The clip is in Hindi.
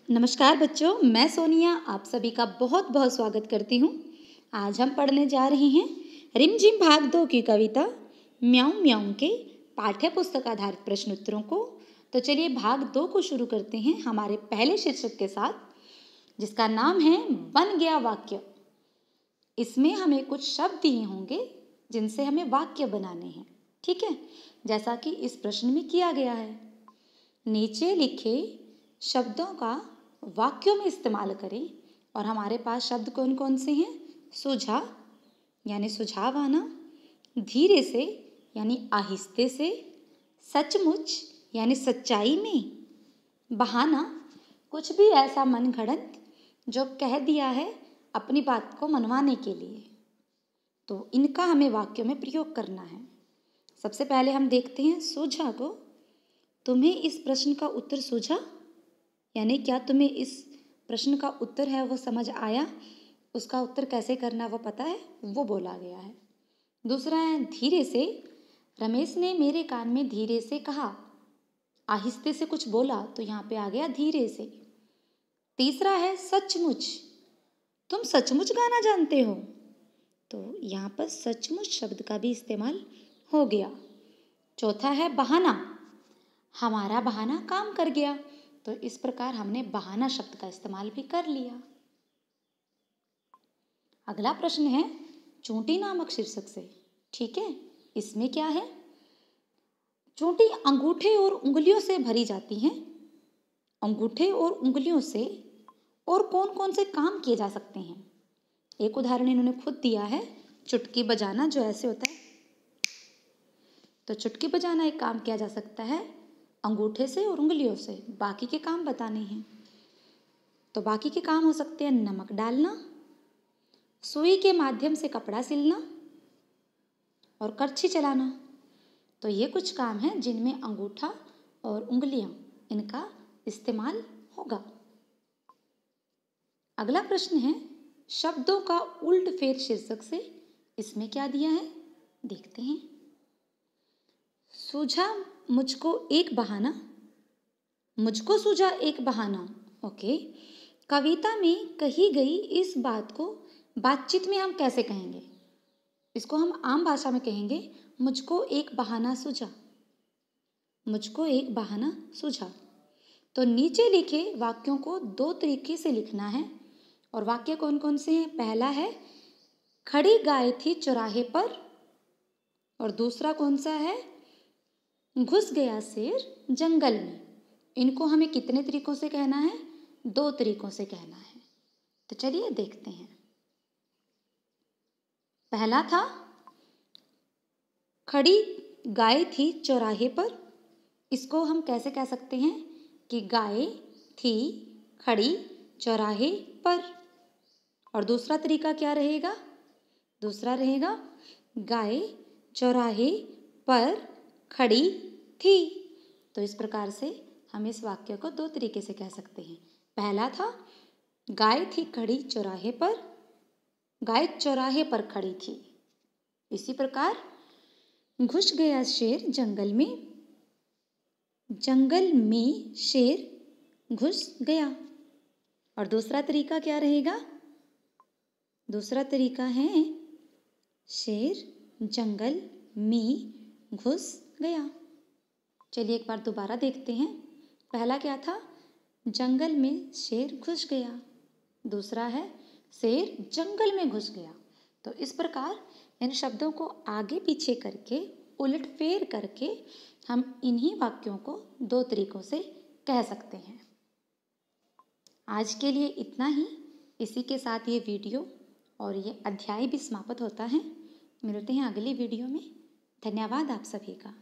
नमस्कार बच्चों, मैं सोनिया आप सभी का बहुत बहुत स्वागत करती हूँ। आज हम पढ़ने जा रहे हैं रिमझिम भाग 2 की कविता म्याऊं म्याऊं के पाठ्य पुस्तक आधारित प्रश्न उत्तरों को। तो चलिए भाग 2 को शुरू करते हैं हमारे पहले शीर्षक के साथ, जिसका नाम है बन गया वाक्य। इसमें हमें कुछ शब्द दिए होंगे जिनसे हमें वाक्य बनाने हैं, ठीक है, जैसा कि इस प्रश्न में किया गया है। नीचे लिखे शब्दों का वाक्यों में इस्तेमाल करें और हमारे पास शब्द कौन कौन से हैं? सुझा यानी सुझाव आना, धीरे से यानी आहिस्ते से, सचमुच यानी सच्चाई में, बहाना कुछ भी ऐसा मनगढ़ंत जो कह दिया है अपनी बात को मनवाने के लिए। तो इनका हमें वाक्यों में प्रयोग करना है। सबसे पहले हम देखते हैं सूझा को। तुम्हें इस प्रश्न का उत्तर सूझा, यानी क्या तुम्हें इस प्रश्न का उत्तर है वो समझ आया, उसका उत्तर कैसे करना वो पता है, वो बोला गया है। दूसरा है धीरे से। रमेश ने मेरे कान में धीरे से कहा, आहिस्ते से कुछ बोला तो यहाँ पे आ गया धीरे से। तीसरा है सचमुच। तुम सचमुच गाना जानते हो, तो यहाँ पर सचमुच शब्द का भी इस्तेमाल हो गया। चौथा है बहाना। हमारा बहाना काम कर गया, तो इस प्रकार हमने बहाना शब्द का इस्तेमाल भी कर लिया। अगला प्रश्न है चूंटी नामक शीर्षक से, ठीक है। इसमें क्या है? चूंटी अंगूठे और उंगलियों से भरी जाती हैं। अंगूठे और उंगलियों से और कौन कौन से काम किए जा सकते हैं? एक उदाहरण इन्होंने खुद दिया है, चुटकी बजाना, जो ऐसे होता है। तो चुटकी बजाना एक काम किया जा सकता है अंगूठे से और उंगलियों से। बाकी के काम बताने हैं, तो बाकी के काम हो सकते हैं नमक डालना, सुई के माध्यम से कपड़ा सिलना और करछी चलाना। तो ये कुछ काम हैं जिनमें अंगूठा और उंगलियां, इनका इस्तेमाल होगा। अगला प्रश्न है शब्दों का उल्ट फेर शीर्षक से। इसमें क्या दिया है देखते हैं। सूझा मुझको एक बहाना। मुझको सूझा एक बहाना, ओके। कविता में कही गई इस बात को बातचीत में हम कैसे कहेंगे? इसको हम आम भाषा में कहेंगे मुझको एक बहाना सूझा। मुझको एक बहाना सूझा। तो नीचे लिखे वाक्यों को दो तरीके से लिखना है, और वाक्य कौन कौन से हैं? पहला है खड़ी गाय थी चौराहे पर, और दूसरा कौन सा है? घुस गया शेर जंगल में। इनको हमें कितने तरीकों से कहना है? दो तरीकों से कहना है। तो चलिए देखते हैं। पहला था खड़ी गाय थी चौराहे पर। इसको हम कैसे कह सकते हैं कि गाय थी खड़ी चौराहे पर। और दूसरा तरीका क्या रहेगा? दूसरा रहेगा गाय चौराहे पर खड़ी थी। तो इस प्रकार से हम इस वाक्य को दो तरीके से कह सकते हैं। पहला था गाय थी खड़ी चौराहे पर, गाय चौराहे पर खड़ी थी। इसी प्रकार घुस गया शेर जंगल में, जंगल में शेर घुस गया। और दूसरा तरीका क्या रहेगा? दूसरा तरीका है शेर जंगल में घुस गया। चलिए एक बार दोबारा देखते हैं। पहला क्या था? जंगल में शेर घुस गया। दूसरा है शेर जंगल में घुस गया। तो इस प्रकार इन शब्दों को आगे पीछे करके, उलट फेर करके हम इन्हीं वाक्यों को दो तरीकों से कह सकते हैं। आज के लिए इतना ही। इसी के साथ ये वीडियो और ये अध्याय भी समाप्त होता है। मिलते हैं अगली वीडियो में। धन्यवाद आप सभी का।